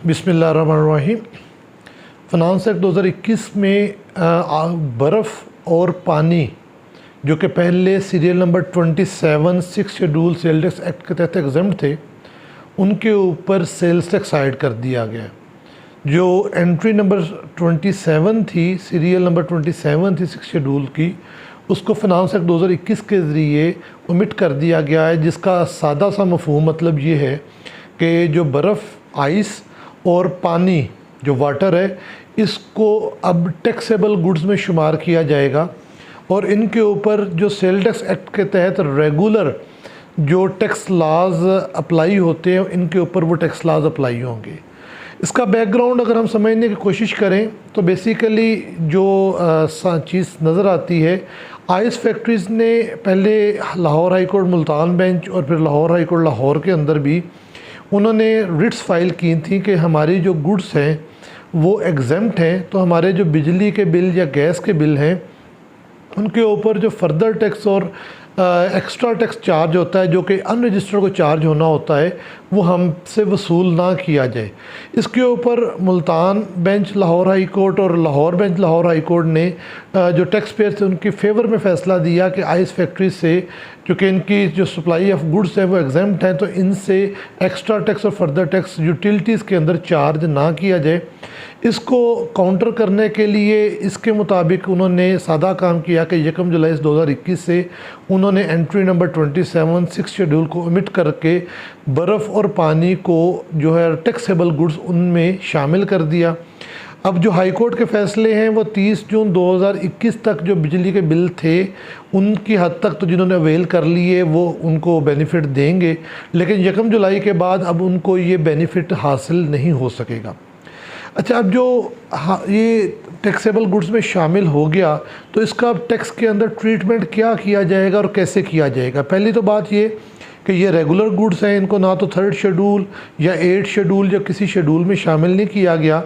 बिस्मिल्लाहिर्रहमानिर्रहीम। Finance act 2021 में बर्फ़ और पानी जो कि पहले serial number 27 6 schedule sale tax act के तहत एग्जम्प्ट थे, उनके ऊपर सेल्स टैक्स ऐड कर दिया गया। जो एंट्री नंबर 27 थी, सीरियल नंबर 27 थी 6 शेड्यूल की, उसको फ़ाइनेंस एक्ट 2021 के ज़रिए ओमिट कर दिया गया है, जिसका सादा सा मफ़हूम मतलब ये है कि जो बर्फ़, आइस और पानी जो वाटर है, इसको अब टैक्सेबल गुड्स में शुमार किया जाएगा और इनके ऊपर जो सेल टैक्स एक्ट के तहत रेगुलर जो टैक्स लाज अप्लाई होते हैं, इनके ऊपर वो टैक्स लाज अप्लाई होंगे। इसका बैकग्राउंड अगर हम समझने की कोशिश करें तो बेसिकली जो चीज़ नज़र आती है, आइस फैक्ट्रीज़ ने पहले Lahore high court Multan bench और फिर लाहौर हाई कोर्ट लाहौर के अंदर भी उन्होंने रिट्स फाइल की थी कि हमारी जो गुड्स हैं वो एग्जेम्प्ट हैं, तो हमारे जो बिजली के बिल या गैस के बिल हैं उनके ऊपर जो फर्दर टैक्स और एक्स्ट्रा टैक्स चार्ज होता है, जो कि अनरजिस्टर्ड को चार्ज होना होता है, वो हमसे वसूल ना किया जाए। इसके ऊपर Multan bench Lahore high court और Lahore bench Lahore high court ने जो टैक्स पेयर थे उनकी फेवर में फ़ैसला दिया कि आइस फैक्ट्री से, क्योंकि इनकी जो सप्लाई ऑफ गुड्स है वो एग्जेम्प्ट हैं, तो इनसे एक्स्ट्रा टैक्स और फर्दर टैक्स यूटिलिटीज़ के अंदर चार्ज ना किया जाए। इसको काउंटर करने के लिए इसके मुताबिक उन्होंने सादा काम किया कि 1 जुलाई 2021 से उन्होंने एंट्री नंबर 27 6 शेड्यूल को ओमिट करके बर्फ़ और पानी को जो है टैक्सेबल गुड्स उनमें शामिल कर दिया। अब जो हाई कोर्ट के फ़ैसले हैं वो 30 जून 2021 तक जो बिजली के बिल थे उनकी हद तक तो जिन्होंने अवेल कर लिए वो उनको बेनिफिट देंगे, लेकिन 1 जुलाई के बाद अब उनको ये बेनिफिट हासिल नहीं हो सकेगा। अच्छा, अब जो ये टैक्सेबल गुड्स में शामिल हो गया तो इसका अब टैक्स के अंदर ट्रीटमेंट क्या किया जाएगा और कैसे किया जाएगा। पहली तो बात ये कि ये रेगुलर गुड्स हैं, इनको ना तो 3rd शेड्यूल या 8th शेड्यूल या किसी शेड्यूल में शामिल नहीं किया गया,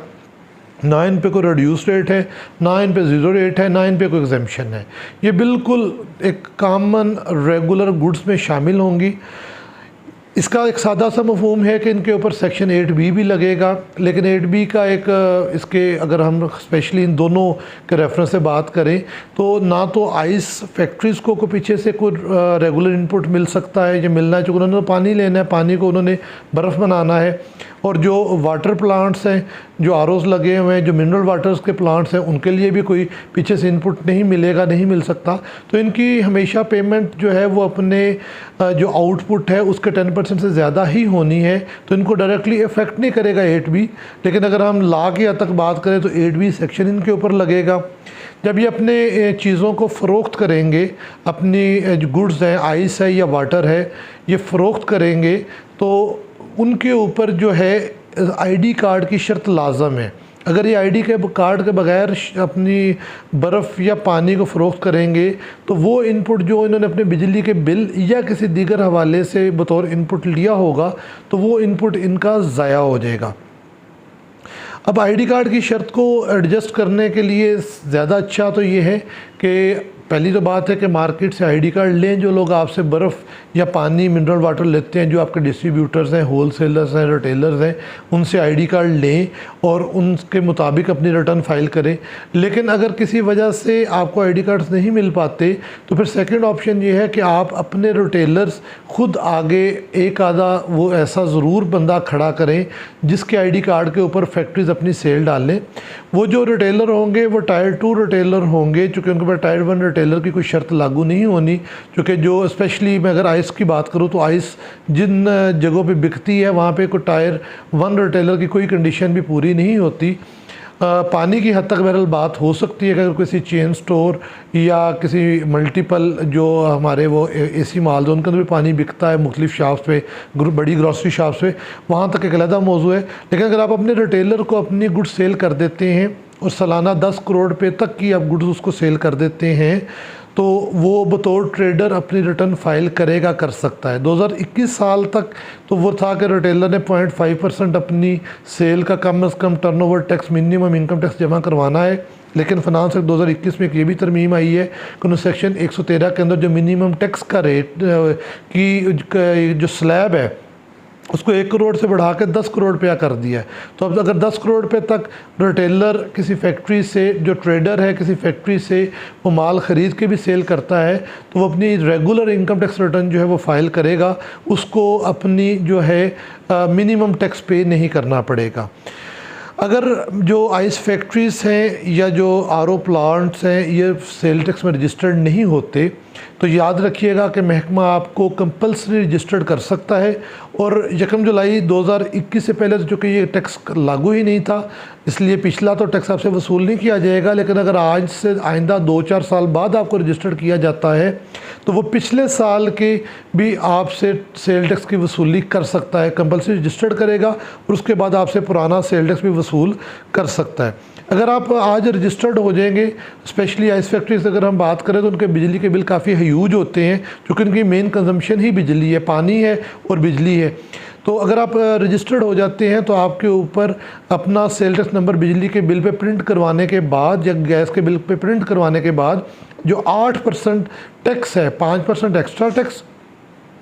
ना इन पे कोई रिड्यूस रेट है, ना इन पे ज़ीरो रेट है, ना इन पे कोई एग्जेम्पशन है। ये बिल्कुल एक कॉमन रेगुलर गुड्स में शामिल होंगी। इसका एक सादा सा मफहूम है कि इनके ऊपर सेक्शन 8B भी लगेगा, लेकिन 8B का एक इसके अगर हम स्पेशली इन दोनों के रेफरेंस से बात करें तो ना तो आइस फैक्ट्रीज़ को पीछे से कोई रेगुलर इनपुट मिल सकता है, जो मिलना है, चूँकि उन्होंने पानी लेना है, पानी को उन्होंने बर्फ़ बनाना है, और जो वाटर प्लांट्स हैं, जो ROs लगे हुए हैं, जो मिनरल वाटर्स के प्लांट्स हैं, उनके लिए भी कोई पीछे से इनपुट नहीं मिलेगा, नहीं मिल सकता। तो इनकी हमेशा पेमेंट जो है वो अपने जो आउटपुट है उसके 10% से ज़्यादा ही होनी है, तो इनको डायरेक्टली इफ़ेक्ट नहीं करेगा 8B। लेकिन अगर हम ला के हद तक बात करें तो 8B सेक्शन इनके ऊपर लगेगा। जब ये अपने चीज़ों को फ़रोख्त करेंगे, अपनी जो गुड्स हैं, आइस है या वाटर है, ये फ़रोख्त करेंगे तो उनके ऊपर जो है ID कार्ड की शर्त लाजम है। अगर ये ID के कार्ड के बगैर अपनी बर्फ़ या पानी को फ़रोख्त करेंगे तो वो इनपुट जो इन्होंने अपने बिजली के बिल या किसी दीगर हवाले से बतौर इनपुट लिया होगा तो वो इनपुट इनका ज़ाया हो जाएगा। अब ID कार्ड की शर्त को एडजस्ट करने के लिए ज़्यादा अच्छा तो ये है कि पहली तो बात है कि मार्केट से ID कार्ड लें। जो लोग आपसे बर्फ़ या पानी, मिनरल वाटर लेते हैं, जो आपके डिस्ट्रीब्यूटर्स हैं, होलसेलर्स हैं, रिटेलर्स हैं, उनसे ID कार्ड लें और उनके मुताबिक अपनी रिटर्न फाइल करें। लेकिन अगर किसी वजह से आपको ID कार्ड्स नहीं मिल पाते तो फिर सेकंड ऑप्शन ये है कि आप अपने रिटेलर्स खुद आगे एक आधा वो ऐसा ज़रूर बंदा खड़ा करें जिसके ID कार्ड के ऊपर फैक्ट्रीज़ अपनी सेल डालें। वो जो रिटेलर होंगे वो टायर 2 रिटेलर होंगे, चूँकि उनके पास टायर 1 रिटेलर की कोई शर्त लागू नहीं होनी। क्योंकि जो स्पेशली मैं अगर आइस की बात करूँ तो आइस जिन जगहों पे बिकती है वहाँ पे कोई टायर 1 रिटेलर की कोई कंडीशन भी पूरी नहीं होती। पानी की हद तक बहरहाल बात हो सकती है कि अगर किसी चेन स्टोर या किसी मल्टीपल जो हमारे वो AC माल उनके अंदर भी पानी बिकता है मुख्तलिफ शॉप्स पे, बड़ी ग्रॉसरी शॉप्स पे, वहाँ तक एक अलग मौजू है। लेकिन अगर आप अपने रिटेलर को अपनी गुड्स सेल कर देते हैं और सालाना 10 करोड़ रुपये तक की आप गुड्स उसको सेल कर देते हैं तो वो बतौर ट्रेडर अपनी रिटर्न फाइल करेगा, कर सकता है। 2021 साल तक तो वो था कि रिटेलर ने 0.5% अपनी सेल का कम से कम turnover tax, minimum income tax जमा करवाना है। लेकिन फाइनेंस एक्ट 2021 में एक ये भी तरमीम आई है कि सेक्शन 113 के अंदर जो मिनिमम टैक्स का रेट की जो स्लैब है उसको 1 करोड़ से बढ़ा के 10 करोड़ रुपया कर दिया है। तो अब अगर 10 करोड़ रुपये तक रिटेलर किसी फैक्ट्री से, जो ट्रेडर है किसी फैक्ट्री से वो माल ख़रीद के भी सेल करता है, तो वो अपनी रेगुलर इनकम टैक्स रिटर्न जो है वो फाइल करेगा, उसको अपनी जो है मिनिमम टैक्स पे नहीं करना पड़ेगा। अगर जो आइस फैक्ट्रीज़ हैं या जो आरओ प्लांट्स हैं ये सेल टैक्स में रजिस्टर्ड नहीं होते, तो याद रखिएगा कि महकमा आपको कंपल्सरी रजिस्टर्ड कर सकता है। और 1 जुलाई 2021 से पहले तो चूँकि ये टैक्स लागू ही नहीं था, इसलिए पिछला तो टैक्स आपसे वसूल नहीं किया जाएगा। लेकिन अगर आज से आइंदा 2-4 साल बाद आपको रजिस्टर्ड किया जाता है तो वो पिछले साल के भी आपसे सेल टैक्स की वसूली कर सकता है, कंपल्सरी रजिस्टर्ड करेगा और उसके बाद आपसे पुराना सेल टैक्स भी वसूल कर सकता है। अगर आप आज रजिस्टर्ड हो जाएंगे, स्पेशली आइस फैक्ट्री से अगर हम बात करें तो उनके बिजली के बिल काफ़ी ह्यूज होते हैं, क्योंकि उनकी मेन कंजम्पशन ही बिजली है, पानी है और बिजली है। तो अगर आप रजिस्टर्ड हो जाते हैं तो आपके ऊपर अपना सेल टैक्स नंबर बिजली के बिल पे प्रिंट करवाने के बाद या गैस के बिल पे प्रिंट करवाने के बाद जो 8% टैक्स है, 5% एक्स्ट्रा टैक्स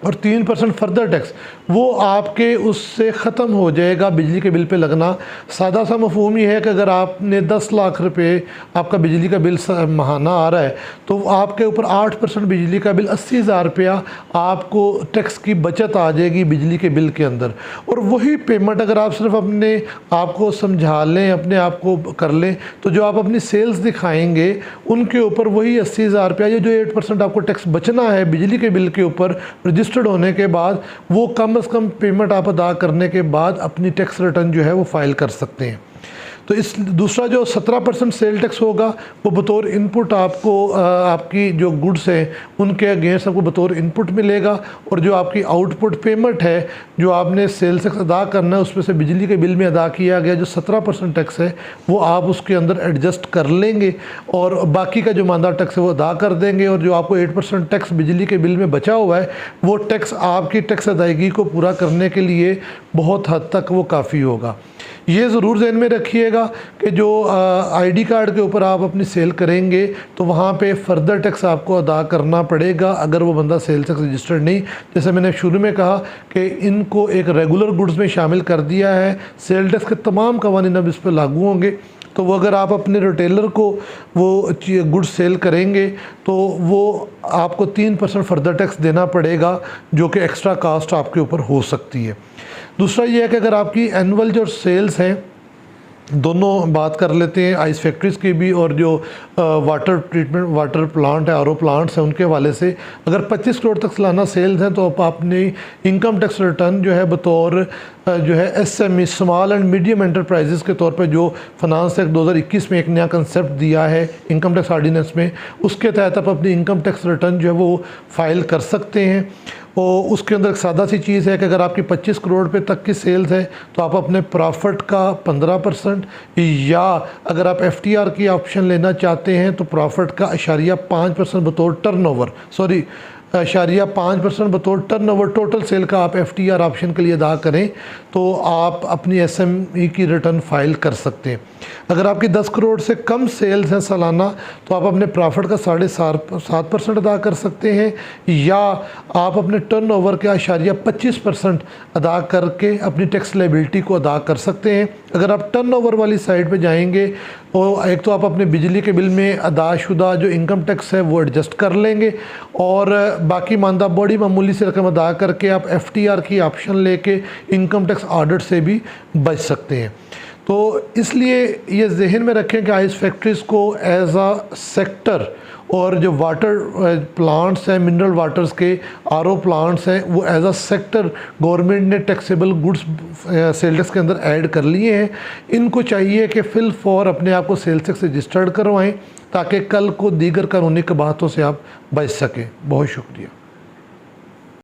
और 3% फर्दर टैक्स, वो आपके उससे ख़त्म हो जाएगा बिजली के बिल पे लगना। सादा सा मफहूम ये है कि अगर आपने 10 लाख रुपए आपका बिजली का बिल माहाना आ रहा है तो आपके ऊपर 8% बिजली का बिल 80,000 रुपया आपको टैक्स की बचत आ जाएगी बिजली के बिल के अंदर। और वही पेमेंट अगर आप सिर्फ अपने आप को समझा लें, अपने आप को कर लें, तो जो आप अपनी सेल्स दिखाएंगे उनके ऊपर वही 80,000 रुपया, ये जो 8% आपको टैक्स बचना है बिजली के बिल के ऊपर रजिस्टर्ड होने के बाद, वो कम से कम पेमेंट आप अदा करने के बाद अपनी टैक्स रिटर्न जो है वो फाइल कर सकते हैं। तो इस दूसरा जो 17% सेल टैक्स होगा वो बतौर इनपुट आपको आपकी जो गुड्स हैं उनके अगेंस्ट आपको बतौर इनपुट मिलेगा। और जो आपकी आउटपुट पेमेंट है जो आपने सेल टैक्स अदा करना है उसमें से बिजली के बिल में अदा किया गया जो 17% टैक्स है वो आप उसके अंदर एडजस्ट कर लेंगे और बाकी का जो मानदार टैक्स है वो अदा कर देंगे। और जो आपको 8% टैक्स बिजली के बिल में बचा हुआ है वो टैक्स आपकी टैक्स अदायगी को पूरा करने के लिए बहुत हद तक वो काफ़ी होगा। ये ज़रूर ज़हन में रखिएगा कि जो आईडी कार्ड के ऊपर आप अपनी सेल करेंगे तो वहाँ पे फर्दर टैक्स आपको अदा करना पड़ेगा अगर वो बंदा सेल टैक्स रजिस्टर्ड नहीं। जैसे मैंने शुरू में कहा कि इनको एक रेगुलर गुड्स में शामिल कर दिया है, सेल टैक्स के तमाम कवानीन अब इस पर लागू होंगे। तो वो अगर आप अपने रिटेलर को वो गुड्स सेल करेंगे तो वो आपको 3% फर्दर टैक्स देना पड़ेगा जो कि एक्स्ट्रा कास्ट आपके ऊपर हो सकती है। दूसरा ये है कि अगर आपकी एनुअल जो सेल्स हैं, दोनों बात कर लेते हैं आइस फैक्ट्रीज़ की भी और जो वाटर ट्रीटमेंट वाटर प्लांट है, आरओ प्लांट्स हैं, उनके हवाले से अगर 25 करोड़ तक सालाना सेल्स हैं तो आप अपनी इनकम टैक्स रिटर्न जो है बतौर जो है SME small and medium enterprises के तौर पे जो फाइनेंस एक्ट 2021 में एक नया कंसेप्ट दिया है इनकम टैक्स ऑर्डिनेंस में, उसके तहत आप अपनी इनकम टैक्स रिटर्न जो है वो फाइल कर सकते हैं। और उसके अंदर एक सादा सी चीज़ है कि अगर आपकी 25 करोड़ रुपए तक की सेल्स है तो आप अपने प्रॉफिट का 15% या अगर आप एफटीआर की ऑप्शन लेना चाहते हैं तो प्रॉफिट का 0.5% बतौर टर्नओवर 0.5% बतौर टर्नओवर टोटल सेल का आप एफटीआर ऑप्शन के लिए अदा करें तो आप अपनी एसएमई की रिटर्न फाइल कर सकते हैं। अगर आपकी 10 करोड़ से कम सेल्स हैं सालाना तो आप अपने प्रॉफिट का 7.5% अदा कर सकते हैं या आप अपने टर्नओवर का 0.25% अदा करके अपनी टैक्स लायबिलिटी को अदा कर सकते हैं। अगर आप टर्नओवर वाली साइड पे जाएंगे तो एक तो आप अपने बिजली के बिल में अदाशुदा जो इनकम टैक्स है वो एडजस्ट कर लेंगे और बाकी मानदा बड़ी मामूली से रकम अदा करके आप एफटीआर की ऑप्शन लेके इनकम टैक्स ऑडिट से भी बच सकते हैं। तो इसलिए ये जहन में रखें कि आइस फैक्ट्रीज़ को एज आ सेक्टर और जो वाटर प्लांट्स हैं, मिनरल वाटर्स के आरओ प्लांट्स हैं, वो एज अ सेक्टर गवर्नमेंट ने टैक्सेबल गुड्स सेल टैक्स के अंदर ऐड कर लिए हैं। इनको चाहिए कि फिल फॉर अपने आप को सेल टैक्स रजिस्टर्ड करवाएं ताकि कल को दीगर कानूनी कबाहतों से आप बच सकें। बहुत शुक्रिया।